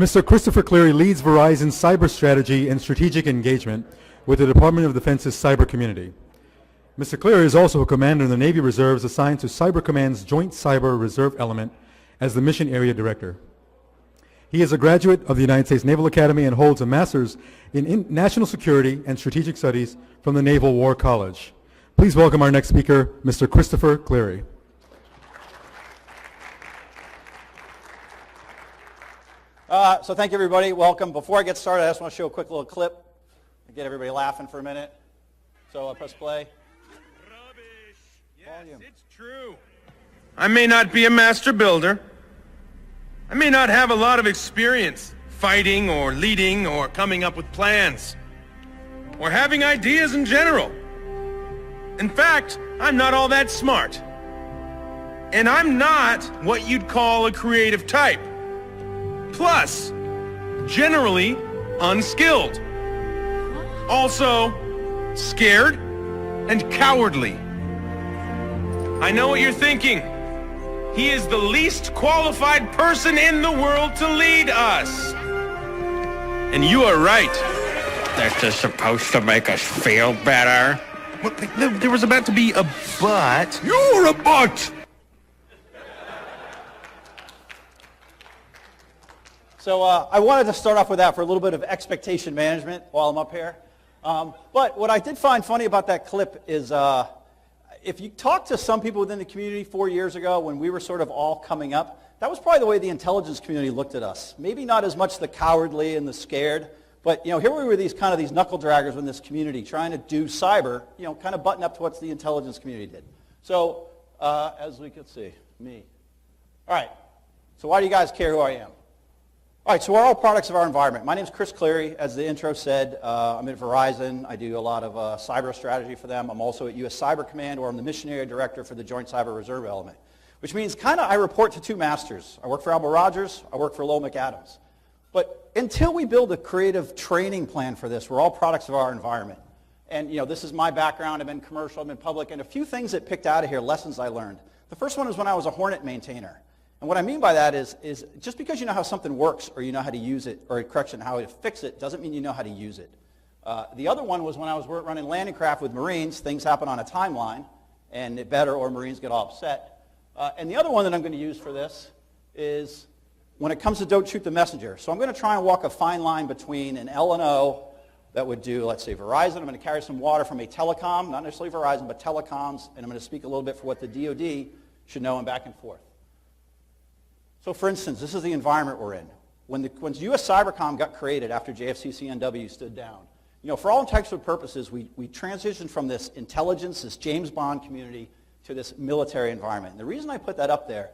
Mr. Christopher Cleary leads Verizon's cyber strategy and strategic engagement with the Department of Defense's cyber community. Mr. Cleary is also a commander in the Navy Reserves assigned to Cyber Command's Joint Cyber Reserve Element as the Mission Area Director. He is a graduate of the United States Naval Academy and holds a master's in National Security and Strategic Studies from the Naval War College. Please welcome our next speaker, Mr. Christopher Cleary. So thank you, everybody. Welcome. Before I get started, I just want to show a quick little clip and get everybody laughing for a minute. So press play. Rubbish. Yes, Volume. it's true. I may not be a master builder. I may not have a lot of experience fighting or leading or coming up with plans or having ideas in general. In fact, I'm not all that smart. And I'm not what you'd call a creative type. Plus, generally unskilled. Also, scared and cowardly. I know what you're thinking. He is the least qualified person in the world to lead us. And you are right. This is supposed to make us feel better. Well, there was about to be a but. You're a butt! So I wanted to start off with that for a little bit of expectation management while I'm up here. But what I did find funny about that clip is if you talk to some people within the community 4 years ago when we were sort of all coming up, that was probably the way the intelligence community looked at us. Maybe not as much the cowardly and the scared, but here we were these knuckle draggers in this community trying to do cyber, kind of button up to what the intelligence community did. So as we could see, me. All right, so why do you guys care who I am? All right, so we're all products of our environment. My name is Chris Cleary. As the intro said, I'm at Verizon. I do a lot of cyber strategy for them. I'm also at USCYBERCOM, where I'm the Mission Area Director for the Joint Cyber Reserve Element, which means I report to two masters. I work for Albert Rogers. I work for Lowell McAdams. But until we build a creative training plan for this, we're all products of our environment. And this is my background. I've been commercial, I've been public, and a few things that picked out of here, lessons I learned. The first one is when I was a Hornet maintainer. And what I mean by that is just because you know how something works or you know how to use it, or how to fix it, doesn't mean you know how to use it. The other one was when I was running landing craft with Marines, things happen on a timeline, and it better or Marines get all upset. And the other one that I'm going to use for this is when it comes to don't shoot the messenger. So I'm going to try and walk a fine line between an L&O that would do, let's say, Verizon. I'm going to carry some water from a telecom, not necessarily Verizon, but telecoms, and I'm going to speak a little bit for what the DoD should know and back and forth. So for instance, this is the environment we're in. When USCYBERCOM got created after JFCCNW stood down, for all intents and purposes, we transitioned from this intelligence, this James Bond community, to this military environment. And the reason I put that up there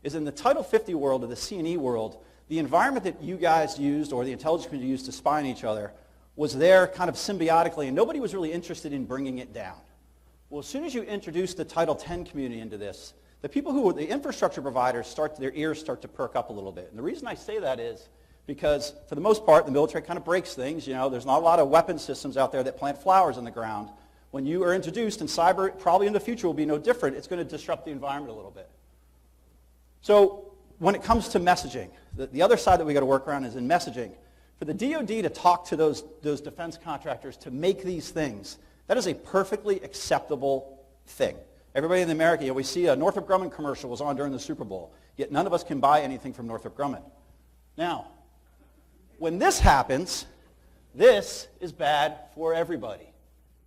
is in the Title 50 world, or the C&E world, the environment that you guys used, or the intelligence community used to spy on each other, was there kind of symbiotically, and nobody was really interested in bringing it down. Well, as soon as you introduce the Title 10 community into this, the people who were the infrastructure providers their ears start to perk up a little bit. And the reason I say that is because, for the most part, the military kind of breaks things. There's not a lot of weapon systems out there that plant flowers in the ground. When you are introduced, and cyber probably in the future will be no different, it's going to disrupt the environment a little bit. So when it comes to messaging, the other side that we got to work around is in messaging. For the DoD to talk to those defense contractors to make these things, that is a perfectly acceptable thing. Everybody in America, we see a Northrop Grumman commercial was on during the Super Bowl, yet none of us can buy anything from Northrop Grumman. Now, when this happens, this is bad for everybody.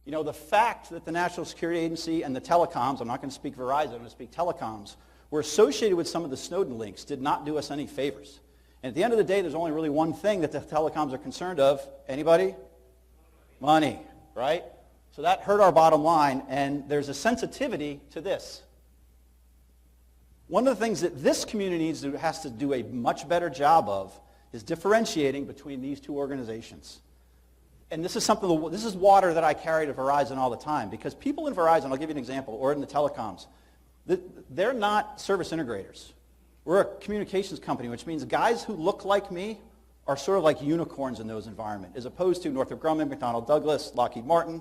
The fact that the National Security Agency and the telecoms, I'm not going to speak Verizon, I'm going to speak telecoms, were associated with some of the Snowden links did not do us any favors. And at the end of the day, there's only really one thing that the telecoms are concerned of. Anybody? Money, right? So that hurt our bottom line, and there's a sensitivity to this. One of the things that this community has to do a much better job of is differentiating between these two organizations. And this is water that I carry to Verizon all the time, because people in Verizon, I'll give you an example, or in the telecoms, they're not service integrators. We're a communications company, which means guys who look like me are sort of like unicorns in those environments, as opposed to Northrop Grumman, McDonnell Douglas, Lockheed Martin.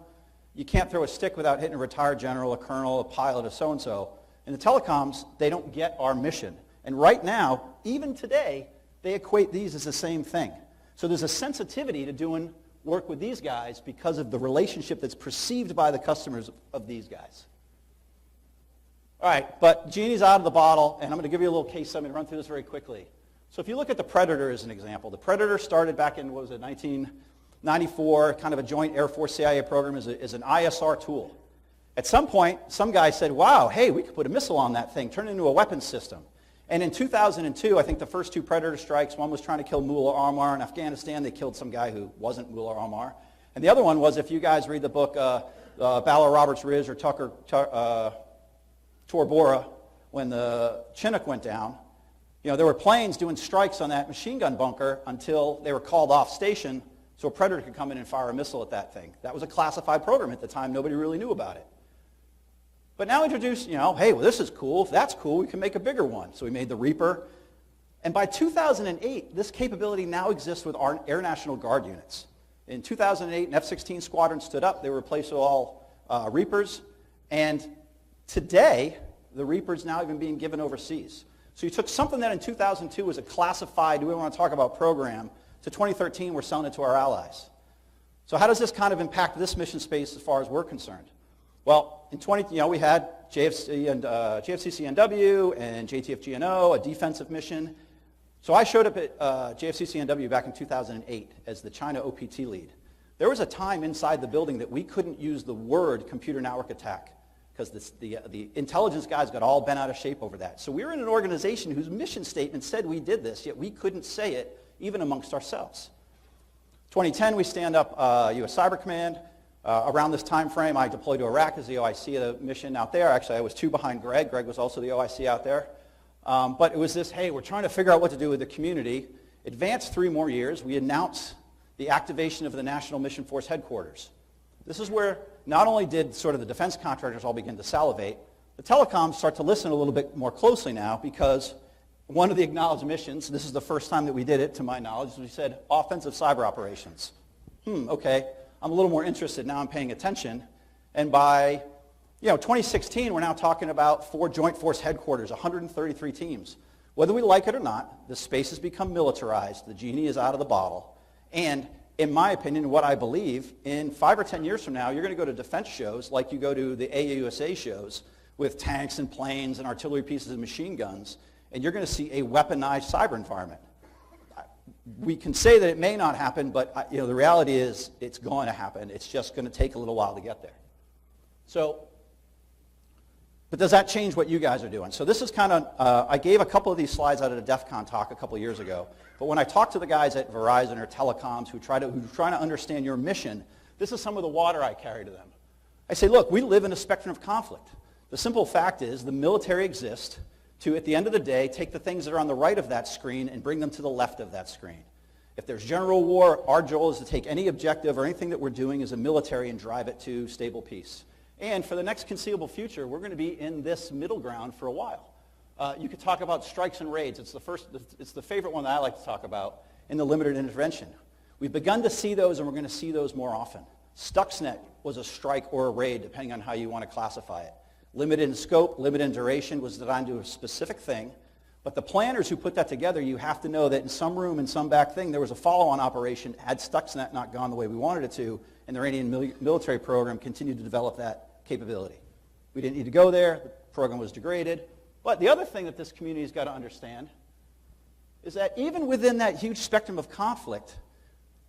You can't throw a stick without hitting a retired general, a colonel, a pilot, a so-and-so. In the telecoms, they don't get our mission. And right now, even today, they equate these as the same thing. So there's a sensitivity to doing work with these guys because of the relationship that's perceived by the customers of these guys. All right, but genie's out of the bottle, and I'm going to give you a little case study and run through this very quickly. So if you look at the Predator as an example, the Predator started back in, 1994, kind of a joint Air Force CIA program as an ISR tool. At some point, some guy said, wow, hey, we could put a missile on that thing, turn it into a weapons system. And in 2002, I think the first two Predator strikes, one was trying to kill Mullah Omar in Afghanistan. They killed some guy who wasn't Mullah Omar. And the other one was, if you guys read the book Battle of Roberts Ridge or Tor Bora, when the Chinook went down, there were planes doing strikes on that machine gun bunker until they were called off station so a Predator could come in and fire a missile at that thing. That was a classified program at the time. Nobody really knew about it. But now introduce, hey, well, this is cool. If that's cool, we can make a bigger one. So we made the Reaper. And by 2008, this capability now exists with our Air National Guard units. In 2008, an F-16 squadron stood up. They were replaced with all Reapers. And today, the Reaper's now even being given overseas. So you took something that in 2002 was a classified, do we want to talk about program, to 2013, we're selling it to our allies. So how does this kind of impact this mission space as far as we're concerned? Well, in we had JFCCNW and JTF-GNO, a defensive mission. So I showed up at JFCCNW back in 2008 as the China OPT lead. There was a time inside the building that we couldn't use the word computer network attack because the intelligence guys got all bent out of shape over that. So we were in an organization whose mission statement said we did this, yet we couldn't say it even amongst ourselves. 2010, we stand up USCYBERCOM. Around this time frame, I deployed to Iraq as the OIC of the mission out there. Actually, I was two behind Greg. Greg was also the OIC out there. But it was this, hey, we're trying to figure out what to do with the community. Advanced 3 more years. We announced the activation of the National Mission Force Headquarters. This is where not only did sort of the defense contractors all begin to salivate, the telecoms start to listen a little bit more closely now because one of the acknowledged missions, this is the first time that we did it to my knowledge, we said offensive cyber operations. Okay. I'm a little more interested now. I'm paying attention. And by 2016, we're now talking about 4 joint force headquarters, 133 teams. Whether we like it or not, the space has become militarized. The genie is out of the bottle. And in my opinion, what I believe, in 5 or 10 years from now, you're going to go to defense shows like you go to the AUSA shows with tanks and planes and artillery pieces and machine guns, and you're going to see a weaponized cyber environment. We can say that it may not happen, but the reality is it's going to happen. It's just going to take a little while to get there. So, but does that change what you guys are doing? So this is kind of, I gave a couple of these slides out at a DEF CON talk a couple of years ago, but when I talk to the guys at Verizon or telecoms who are trying to understand your mission, this is some of the water I carry to them. I say, look, we live in a spectrum of conflict. The simple fact is the military exists to, at the end of the day, take the things that are on the right of that screen and bring them to the left of that screen. If there's general war, our goal is to take any objective or anything that we're doing as a military and drive it to stable peace. And for the next conceivable future, we're going to be in this middle ground for a while. You could talk about strikes and raids. It's the favorite one that I like to talk about in the limited intervention. We've begun to see those, and we're going to see those more often. Stuxnet was a strike or a raid, depending on how you want to classify it. Limited in scope, limited in duration, was designed to do a specific thing. But the planners who put that together, you have to know that in some room, in some back thing, there was a follow-on operation had Stuxnet not gone the way we wanted it to, and the Iranian military program continued to develop that capability. We didn't need to go there. The program was degraded. But the other thing that this community has got to understand is that even within that huge spectrum of conflict,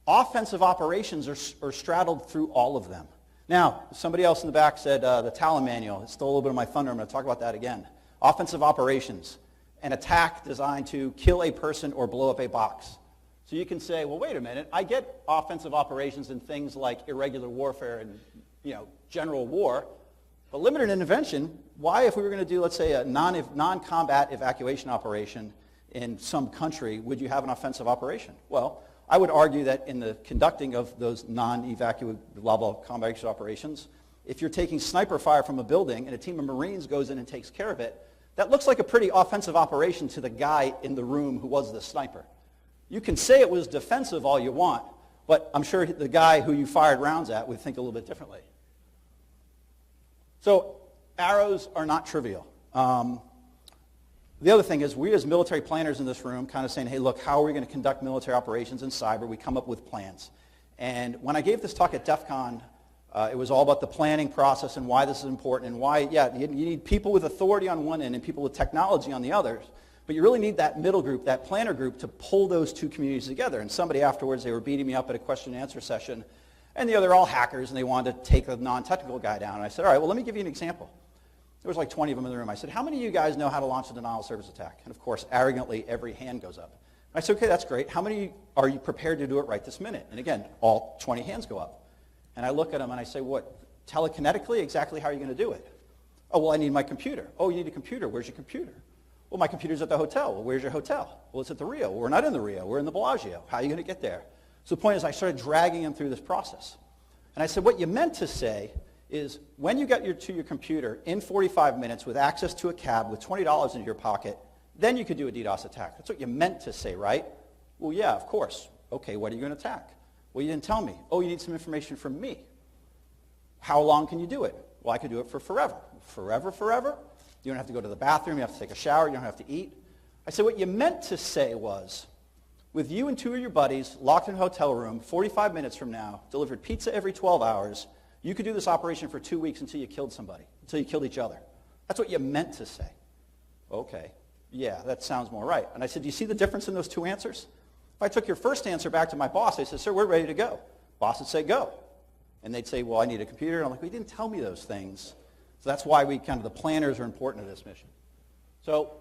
offensive operations are straddled through all of them. Now, somebody else in the back said the Talon Manual. It stole a little bit of my thunder. I'm going to talk about that again. Offensive operations, an attack designed to kill a person or blow up a box. So you can say, well, wait a minute. I get offensive operations in things like irregular warfare and general war. But limited intervention, why, if we were going to do, let's say, a non-combat evacuation operation in some country, would you have an offensive operation? Well, I would argue that in the conducting of those non-evacuation combat operations, if you're taking sniper fire from a building and a team of Marines goes in and takes care of it, that looks like a pretty offensive operation to the guy in the room who was the sniper. You can say it was defensive all you want, but I'm sure the guy who you fired rounds at would think a little bit differently. So arrows are not trivial. The other thing is we as military planners in this room kind of saying, hey, look, how are we going to conduct military operations in cyber? We come up with plans. And when I gave this talk at DEF CON, it was all about the planning process and why this is important and why, yeah, you need people with authority on one end and people with technology on the others. But you really need that middle group, that planner group, to pull those two communities together. And somebody afterwards, they were beating me up at a question and answer session. And they're all hackers, and they wanted to take the non-technical guy down. And I said, all right, well, let me give you an example. There was like 20 of them in the room. I said, how many of you guys know how to launch a denial of service attack? And of course, arrogantly, every hand goes up. I said, okay, that's great. How many are you prepared to do it right this minute? And again, all 20 hands go up. And I look at them and I say, what, telekinetically, exactly how are you going to do it? Oh, well, I need my computer. Oh, you need a computer. Where's your computer? Well, my computer's at the hotel. Well, where's your hotel? Well, it's at the Rio. Well, we're not in the Rio. We're in the Bellagio. How are you going to get there? So the point is I started dragging them through this process. And I said, what you meant to say is when you get to your computer in 45 minutes with access to a cab with $20 in your pocket, then you could do a DDoS attack. That's what you meant to say, right? Well, yeah, of course. Okay, what are you going to attack? Well, you didn't tell me. Oh, you need some information from me. How long can you do it? Well, I could do it for forever. Forever, forever? You don't have to go to the bathroom. You have to take a shower. You don't have to eat. I said, what you meant to say was, with you and two of your buddies locked in a hotel room 45 minutes from now, delivered pizza every 12 hours, you could do this operation for 2 weeks until you killed somebody, until you killed each other. That's what you meant to say. Okay, yeah, that sounds more right. And I said, do you see the difference in those two answers? If I took your first answer back to my boss, I said, sir, we're ready to go. Boss would say, go. And they'd say, well, I need a computer. And I'm like, well, you didn't tell me those things. So that's why the planners are important to this mission. So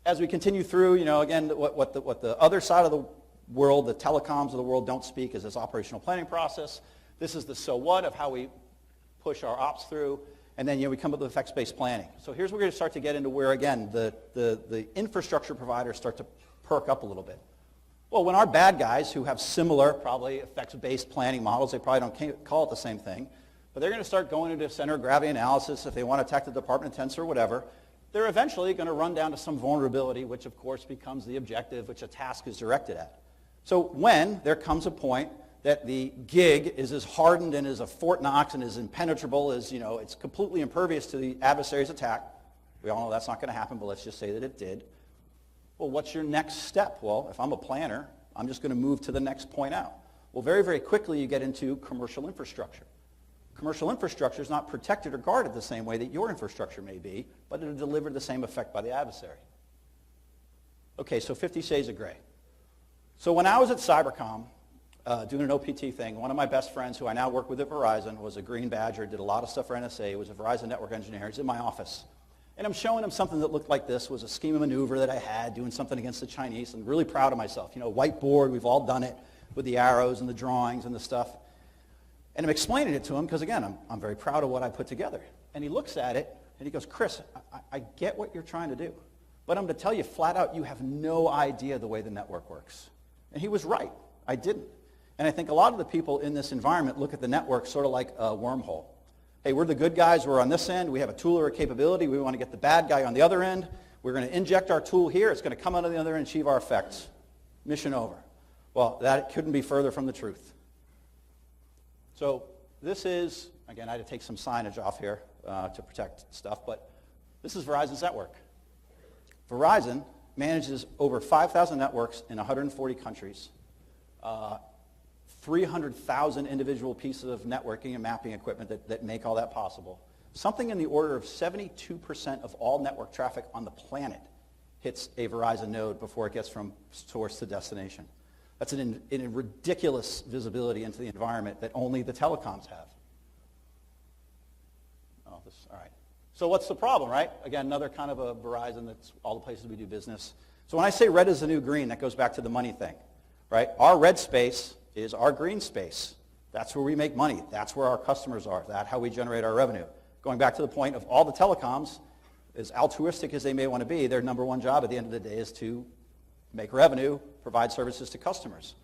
as we continue through, again, what the other side of the world, the telecoms of the world don't speak is this operational planning process. This is the so what of how we push our ops through. And then we come up with effects-based planning. So here's where we're going to start to get into where, again, the infrastructure providers start to perk up a little bit. Well, when our bad guys who have similar, probably effects-based planning models, they probably don't call it the same thing, but they're going to start going into center of gravity analysis if they want to attack the Department of Defense or whatever. They're eventually going to run down to some vulnerability, which of course becomes the objective, which a task is directed at. So when there comes a point that the gig is as hardened and as a Fort Knox and as impenetrable as, it's completely impervious to the adversary's attack, we all know that's not going to happen, but let's just say that it did. Well, what's your next step? Well, if I'm a planner, I'm just going to move to the next point out. Well, very, very quickly you get into commercial infrastructure. Commercial infrastructure is not protected or guarded the same way that your infrastructure may be, but it'll deliver the same effect by the adversary. Okay, so 50 Shades of Gray. So when I was at Cybercom doing an OPT thing, one of my best friends who I now work with at Verizon was a Green Badger, did a lot of stuff for NSA, was a Verizon Network engineer. He's in my office. And I'm showing him something that looked like this, was a scheme of maneuver that I had, doing something against the Chinese. I'm really proud of myself. Whiteboard, we've all done it with the arrows and the drawings and the stuff. And I'm explaining it to him because, again, I'm very proud of what I put together. And he looks at it and he goes, Chris, I get what you're trying to do, but I'm going to tell you flat out, you have no idea the way the network works. And he was right. I didn't. And I think a lot of the people in this environment look at the network sort of like a wormhole. Hey, we're the good guys. We're on this end. We have a tool or a capability. We want to get the bad guy on the other end. We're going to inject our tool here. It's going to come out of the other end and achieve our effects. Mission over. Well, that couldn't be further from the truth. So this is, again, I had to take some signage off here to protect stuff, but this is Verizon's network. Verizon manages over 5,000 networks in 140 countries. 300,000 individual pieces of networking and mapping equipment that make all that possible. Something in the order of 72% of all network traffic on the planet hits a Verizon node before it gets from source to destination. That's a ridiculous visibility into the environment that only the telecoms have. All right. So what's the problem, right? Again, another kind of a Verizon, that's all the places we do business. So when I say red is the new green, that goes back to the money thing, right? Our red space is our green space. That's where we make money. That's where our customers are. That's how we generate our revenue. Going back to the point of all the telecoms, as altruistic as they may want to be, their number one job at the end of the day is to make revenue, provide services to customers.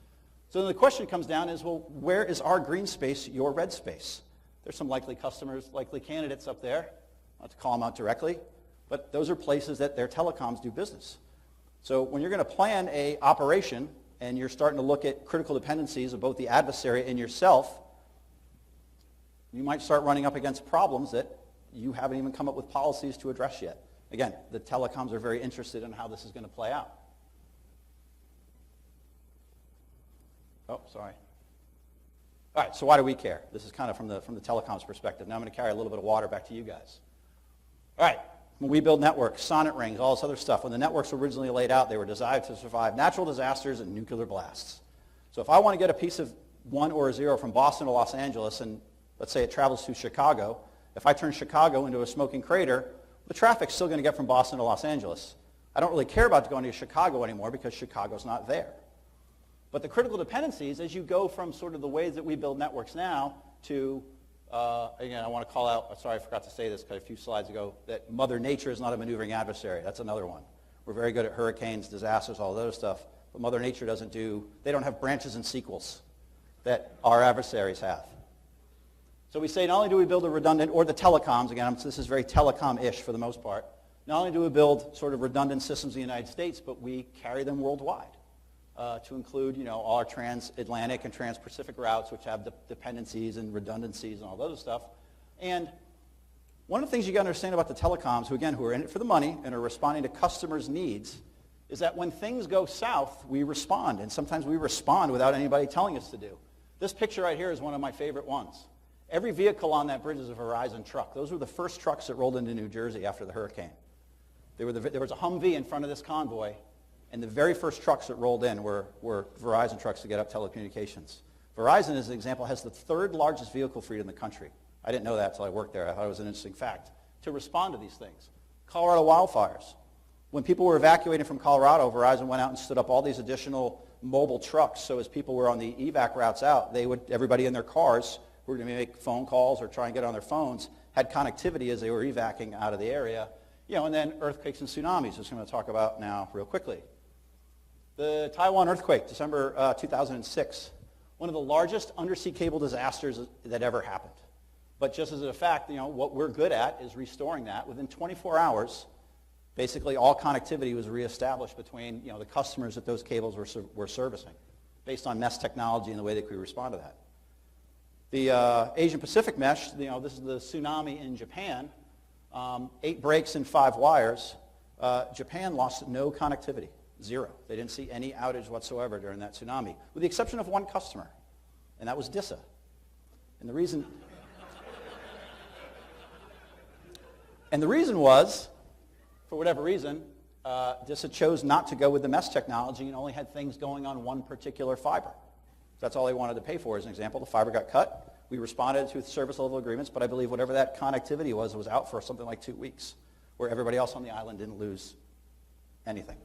So then the question comes down is, well, where is our green space, your red space? There's some likely customers, likely candidates up there. Not to call them out directly, but those are places that their telecoms do business. So when you're going to plan an operation and you're starting to look at critical dependencies of both the adversary and yourself, you might start running up against problems that you haven't even come up with policies to address yet. Again, the telecoms are very interested in how this is going to play out. Oh, sorry. All right, so why do we care? This is kind of from the telecoms perspective. Now I'm going to carry a little bit of water back to you guys. All right, when we build networks, sonnet rings, all this other stuff, when the networks were originally laid out, they were designed to survive natural disasters and nuclear blasts. So if I want to get a piece of 1 or a 0 from Boston to Los Angeles, and let's say it travels to Chicago, if I turn Chicago into a smoking crater, the traffic's still going to get from Boston to Los Angeles. I don't really care about going to Chicago anymore because Chicago's not there. But the critical dependencies, as you go from sort of the ways that we build networks now to, again, I want to call out, sorry, I forgot to say this a few slides ago, that Mother Nature is not a maneuvering adversary. That's another one. We're very good at hurricanes, disasters, all that other stuff. But Mother Nature they don't have branches and sequels that our adversaries have. So we say not only do we build a redundant, or the telecoms, again, this is very telecom-ish for the most part, not only do we build sort of redundant systems in the United States, but we carry them worldwide. To include, all our transatlantic and trans-Pacific routes, which have dependencies and redundancies and all that other stuff. And one of the things you got to understand about the telecoms, who are in it for the money and are responding to customers' needs, is that when things go south, we respond. And sometimes we respond without anybody telling us to do. This picture right here is one of my favorite ones. Every vehicle on that bridge is a Verizon truck. Those were the first trucks that rolled into New Jersey after the hurricane. There was a Humvee in front of this convoy. And the very first trucks that rolled in were Verizon trucks to get up telecommunications. Verizon, as an example, has the 3rd largest vehicle fleet in the country. I didn't know that until I worked there. I thought it was an interesting fact. To respond to these things. Colorado wildfires. When people were evacuating from Colorado, Verizon went out and stood up all these additional mobile trucks. So as people were on the evac routes out, everybody in their cars who were going to make phone calls or try and get on their phones had connectivity as they were evacing out of the area. And then earthquakes and tsunamis, which I'm going to talk about now real quickly. The Taiwan Earthquake, December 2006, one of the largest undersea cable disasters that ever happened. But just as a fact, what we're good at is restoring that. Within 24 hours, basically all connectivity was reestablished between the customers that those cables were servicing, based on mesh technology and the way that we respond to that. The Asian Pacific mesh, this is the tsunami in Japan, 8 breaks and 5 wires. Japan lost no connectivity. 0. They didn't see any outage whatsoever during that tsunami, with the exception of one customer, and that was DISA. And the reason was, for whatever reason, DISA chose not to go with the mesh technology and only had things going on one particular fiber. That's all they wanted to pay for. As an example, the fiber got cut. We responded to service level agreements, but I believe whatever that connectivity was out for something like 2 weeks, where everybody else on the island didn't lose anything.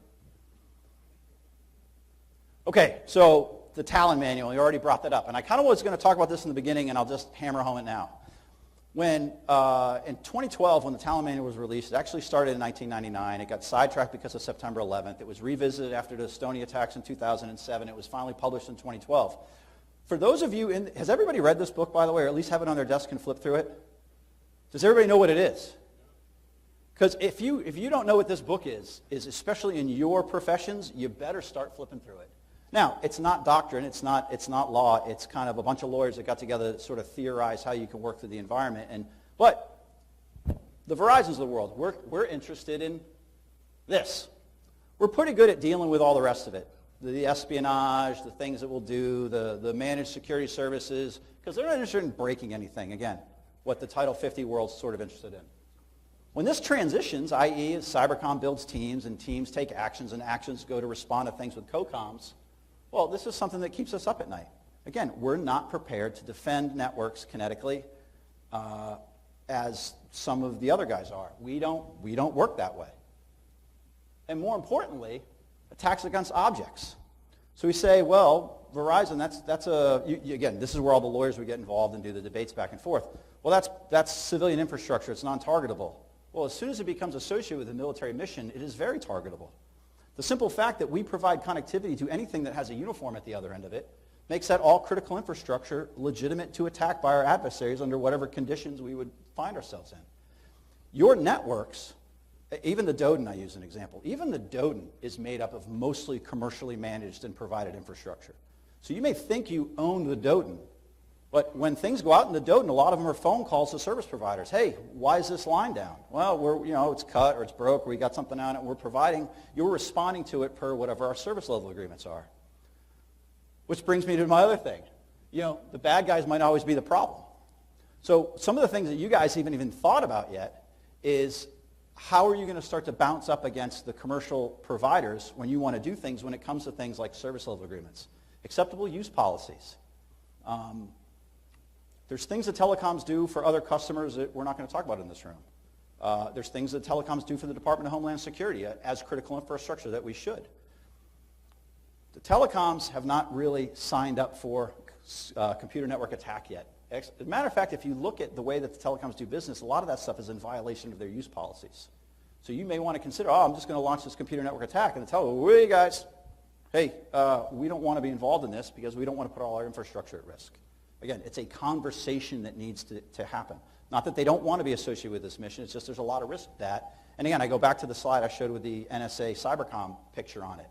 Okay, so the Talon Manual, you already brought that up. And I kind of was going to talk about this in the beginning, and I'll just hammer home it now. When, in 2012, when the Talon Manual was released, it actually started in 1999. It got sidetracked because of September 11th. It was revisited after the Sony attacks in 2007. It was finally published in 2012. For those of you, has everybody read this book, by the way, or at least have it on their desk and flip through it? Does everybody know what it is? Because if you don't know what this book is especially in your professions, you better start flipping through it. Now, it's not doctrine, it's not law, it's kind of a bunch of lawyers that got together to sort of theorize how you can work through the environment. But the Verizons of the world, we're interested in this. We're pretty good at dealing with all the rest of it. The espionage, the things that we'll do, the managed security services, because they're not interested in breaking anything, again, what the Title 50 world's sort of interested in. When this transitions, i.e. Cybercom builds teams and teams take actions and actions go to respond to things with COCOMs, well, this is something that keeps us up at night. Again, we're not prepared to defend networks kinetically as some of the other guys are. We don't work that way. And more importantly, attacks against objects. So we say, well, Verizon, again, this is where all the lawyers would get involved and do the debates back and forth. Well, that's civilian infrastructure. It's non-targetable. Well, as soon as it becomes associated with a military mission, it is very targetable. The simple fact that we provide connectivity to anything that has a uniform at the other end of it makes that all critical infrastructure legitimate to attack by our adversaries under whatever conditions we would find ourselves in. Your networks, even the DODN I use an example, even the DODN is made up of mostly commercially managed and provided infrastructure. So you may think you own the DODN, But when things go out in the doten, a lot of them are phone calls to service providers. Hey, why is this line down? Well, it's cut or it's broke or we got something on it and we're providing. You're responding to it per whatever our service level agreements are. Which brings me to my other thing. The bad guys might always be the problem. So some of the things that you guys haven't even thought about yet is how are you going to start to bounce up against the commercial providers when you want to do things when it comes to things like service level agreements, acceptable use policies. There's things that telecoms do for other customers that we're not going to talk about in this room. There's things that telecoms do for the Department of Homeland Security as critical infrastructure that we should. The telecoms have not really signed up for computer network attack yet. As a matter of fact, if you look at the way that the telecoms do business, a lot of that stuff is in violation of their use policies. So you may want to consider, I'm just going to launch this computer network attack, and tell them, hey guys, hey, we don't want to be involved in this because we don't want to put all our infrastructure at risk. Again, it's a conversation that needs to happen. Not that they don't want to be associated with this mission, it's just there's a lot of risk to that. And again, I go back to the slide I showed with the NSA Cybercom picture on it.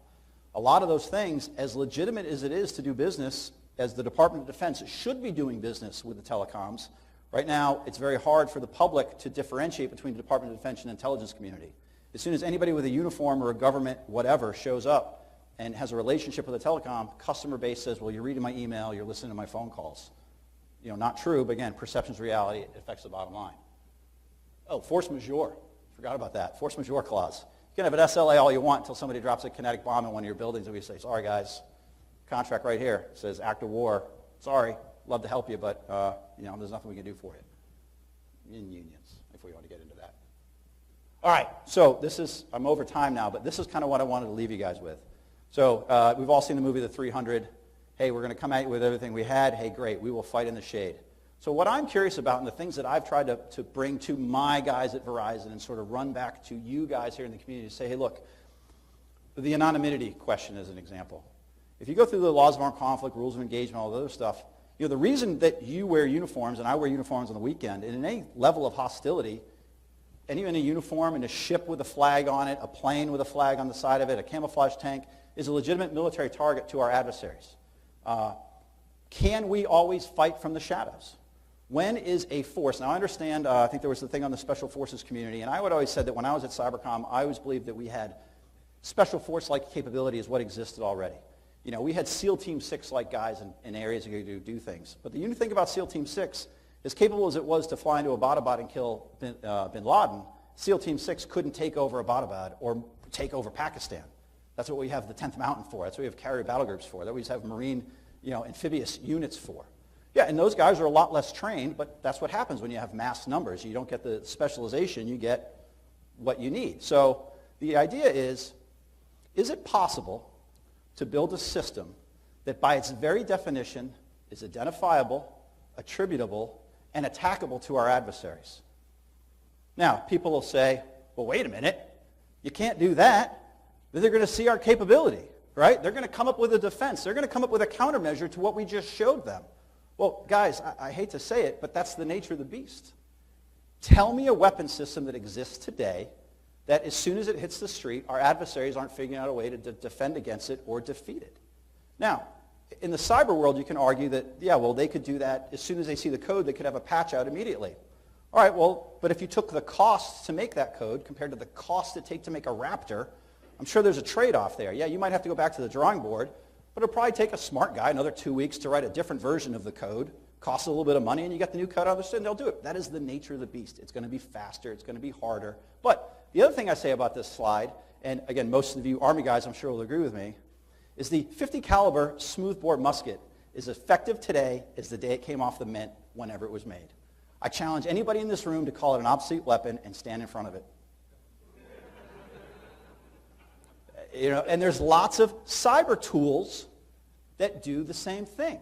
A lot of those things, as legitimate as it is to do business, as the Department of Defense should be doing business with the telecoms, right now it's very hard for the public to differentiate between the Department of Defense and intelligence community. As soon as anybody with a uniform or a government whatever shows up and has a relationship with a telecom, customer base says, well, you're reading my email, you're listening to my phone calls. Not true, but again, perception's reality, it affects the bottom line. Oh, force majeure. Forgot about that. Force majeure clause. You can have an SLA all you want until somebody drops a kinetic bomb in one of your buildings and we say, sorry guys, contract right here says act of war. Sorry, love to help you, but there's nothing we can do for you. In unions, if we want to get into that. All right, so I'm over time now, but this is kind of what I wanted to leave you guys with. So we've all seen the movie The 300. Hey, we're going to come at you with everything we had. Hey, great, we will fight in the shade. So what I'm curious about and the things that I've tried to bring to my guys at Verizon and sort of run back to you guys here in the community to say, hey, look, the anonymity question is an example. If you go through the laws of armed conflict, rules of engagement, all the other stuff, the reason that you wear uniforms and I wear uniforms on the weekend, and in any level of hostility, and even a uniform and a ship with a flag on it, a plane with a flag on the side of it, a camouflage tank, is a legitimate military target to our adversaries. Can we always fight from the shadows? When is a force? Now I understand, I think there was the thing on the special forces community, and I would always said that when I was at Cybercom, I always believed that we had special force-like capability is what existed already. We had SEAL Team 6-like guys in areas that could do things. But the unique thing about SEAL Team 6, as capable as it was to fly into Abbottabad and kill bin Laden, SEAL Team 6 couldn't take over Abbottabad or take over Pakistan. That's what we have the 10th Mountain for. That's what we have carrier battle groups for. That we have Marine, amphibious units for. Yeah, and those guys are a lot less trained, but that's what happens when you have mass numbers. You don't get the specialization, you get what you need. So the idea is it possible to build a system that by its very definition is identifiable, attributable, and attackable to our adversaries? Now, people will say, well, wait a minute, you can't do that. They're going to see our capability, right? They're going to come up with a defense. They're going to come up with a countermeasure to what we just showed them. Well, guys, I hate to say it, but that's the nature of the beast. Tell me a weapon system that exists today that as soon as it hits the street, our adversaries aren't figuring out a way to defend against it or defeat it. Now, in the cyber world, you can argue that, yeah, well, they could do that as soon as they see the code, they could have a patch out immediately. All right, well, but if you took the costs to make that code compared to the cost it take to make a Raptor, I'm sure there's a trade-off there. Yeah, you might have to go back to the drawing board, but it'll probably take a smart guy another 2 weeks to write a different version of the code, costs a little bit of money, and you get the new code out of the and they'll do it. That is the nature of the beast. It's going to be faster. It's going to be harder. But the other thing I say about this slide, and again, most of you Army guys I'm sure will agree with me, is the 50 caliber smoothbore musket is effective today as the day it came off the mint whenever it was made. I challenge anybody in this room to call it an obsolete weapon and stand in front of it. And there's lots of cyber tools that do the same thing.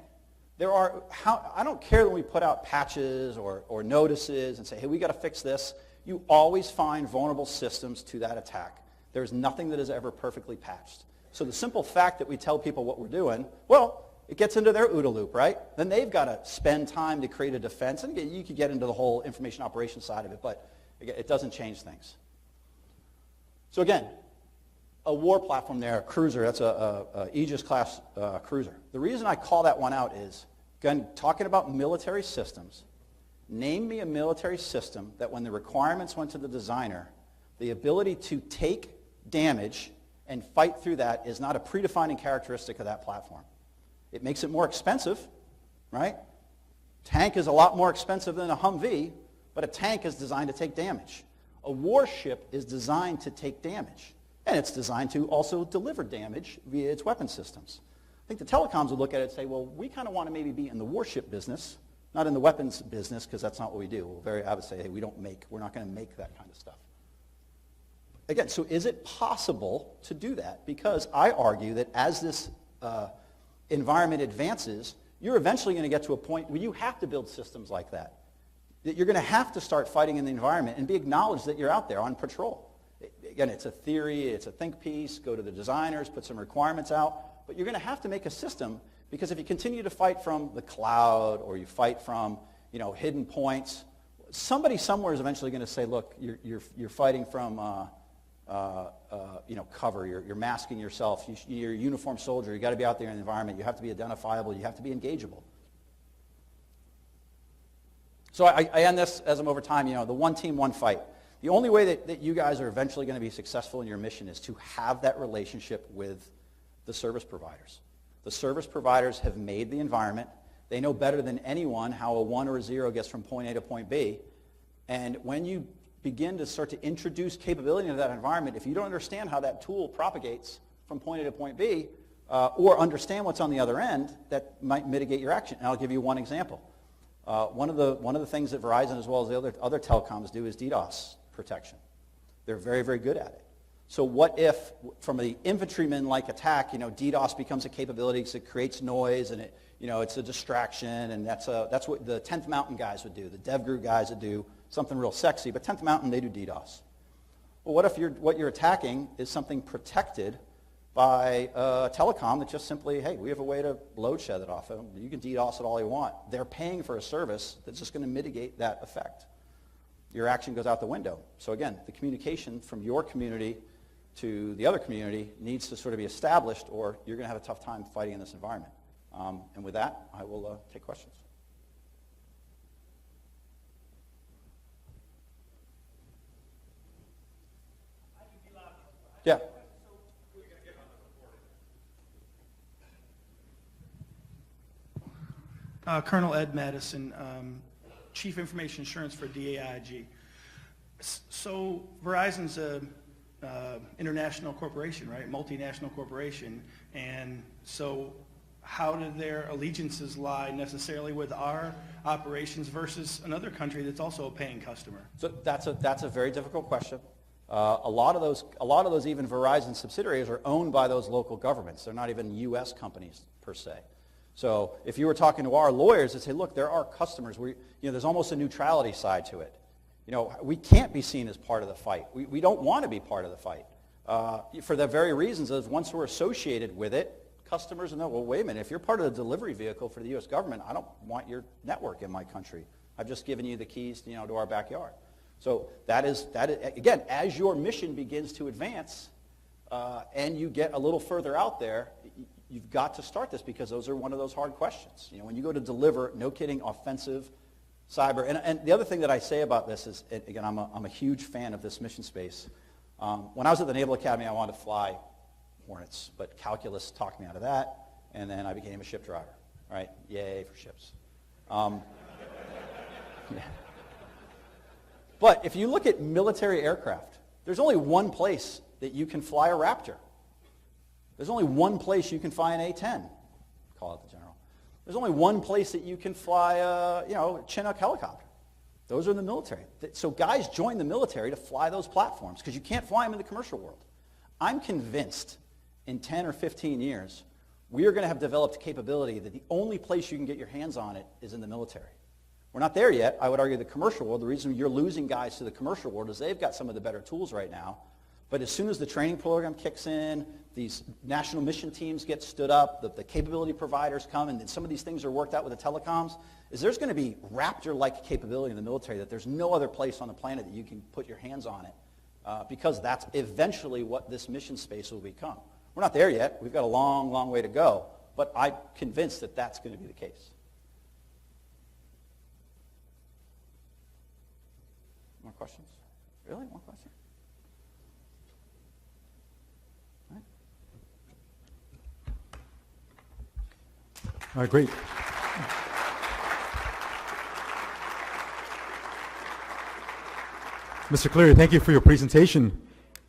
I don't care when we put out patches or notices and say, hey, we got to fix this. You always find vulnerable systems to that attack. There's nothing that is ever perfectly patched. So the simple fact that we tell people what we're doing, well, it gets into their OODA loop, right? Then they've got to spend time to create a defense. And again, you could get into the whole information operations side of it, but again, it doesn't change things. So again, a war platform there, a cruiser, that's a Aegis class cruiser. The reason I call that one out is Again, talking about military systems, name me a military system that when the requirements went to the designer, the ability to take damage and fight through that is not a predefining characteristic of that platform. It makes it more expensive, right? Tank is a lot more expensive than a Humvee, but a tank is designed to take damage. A warship is designed to take damage, and it's designed to also deliver damage via its weapon systems. I think the telecoms would look at it and say, well, we kind of want to maybe be in the warship business, not in the weapons business, because that's not what we do. I would say, hey, we're not going to make that kind of stuff. Again, so is it possible to do that? Because I argue that as this environment advances, you're eventually going to get to a point where you have to build systems like that. That you're going to have to start fighting in the environment and be acknowledged that you're out there on patrol. Again, it's a theory, it's a think piece, go to the designers, put some requirements out, but you're going to have to make a system, because if you continue to fight from the cloud or you fight from hidden points, somebody somewhere is eventually going to say, look, you're fighting from cover, you're masking yourself, you're a uniformed soldier, you've got to be out there in the environment, you have to be identifiable, you have to be engageable. So I end this as I'm over time, the one team, one fight. The only way that you guys are eventually going to be successful in your mission is to have that relationship with the service providers. The service providers have made the environment. They know better than anyone how a 1 or a 0 gets from point A to point B. And when you begin to start to introduce capability into that environment, if you don't understand how that tool propagates from point A to point B, or understand what's on the other end, that might mitigate your action. And I'll give you one example. One of the things that Verizon, as well as the other telecoms, do is DDoS protection. They're very, very good at it. So what if, from the infantryman-like attack, DDoS becomes a capability because it creates noise and it's a distraction, and that's what the 10th Mountain guys would do. The dev group guys would do something real sexy, but 10th Mountain, they do DDoS. Well, what if what you're attacking is something protected by a telecom that just simply, hey, we have a way to load shed it off of them. You can DDoS it all you want. They're paying for a service that's just going to mitigate that effect. Your action goes out the window. So again, the communication from your community to the other community needs to sort of be established, or you're going to have a tough time fighting in this environment. And with that, I will take questions. Yeah. Colonel Ed Madison, Chief Information Assurance for DAIG. So Verizon's a international corporation, right? Multinational corporation. And so how do their allegiances lie necessarily with our operations versus another country that's also a paying customer? So that's a very difficult question. A lot of those even Verizon subsidiaries are owned by those local governments. They're not even U.S. companies per se. So if you were talking to our lawyers, they'd say, look, there are customers. There's almost a neutrality side to it. We can't be seen as part of the fight. We don't want to be part of the fight. For the very reasons of once we're associated with it, customers know, well, wait a minute, if you're part of the delivery vehicle for the U.S. government, I don't want your network in my country. I've just given you the keys, to our backyard. So that is again, as your mission begins to advance and you get a little further out there, you've got to start this, because those are one of those hard questions. When you go to deliver, no kidding, offensive cyber. And the other thing that I say about this is, again, I'm a huge fan of this mission space. When I was at the Naval Academy, I wanted to fly Hornets, but calculus talked me out of that, and then I became a ship driver. Right? Yay for ships. Yeah. But if you look at military aircraft, there's only one place that you can fly a Raptor. There's only one place you can fly an A-10, call it the General. There's only one place that you can fly a Chinook helicopter. Those are in the military. So guys join the military to fly those platforms, because you can't fly them in the commercial world. I'm convinced in 10 or 15 years, we are going to have developed capability that the only place you can get your hands on it is in the military. We're not there yet. I would argue the commercial world, the reason you're losing guys to the commercial world is they've got some of the better tools right now. But as soon as the training program kicks in, these national mission teams get stood up, the capability providers come, and some of these things are worked out with the telecoms, there's going to be Raptor-like capability in the military that there's no other place on the planet that you can put your hands on it, because that's eventually what this mission space will become. We're not there yet. We've got a long, long way to go, but I'm convinced that that's going to be the case. More questions? Really? One question? All right, great. Mr. Cleary, thank you for your presentation.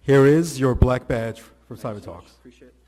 Here is your black badge from Cyber Talks. Appreciate it.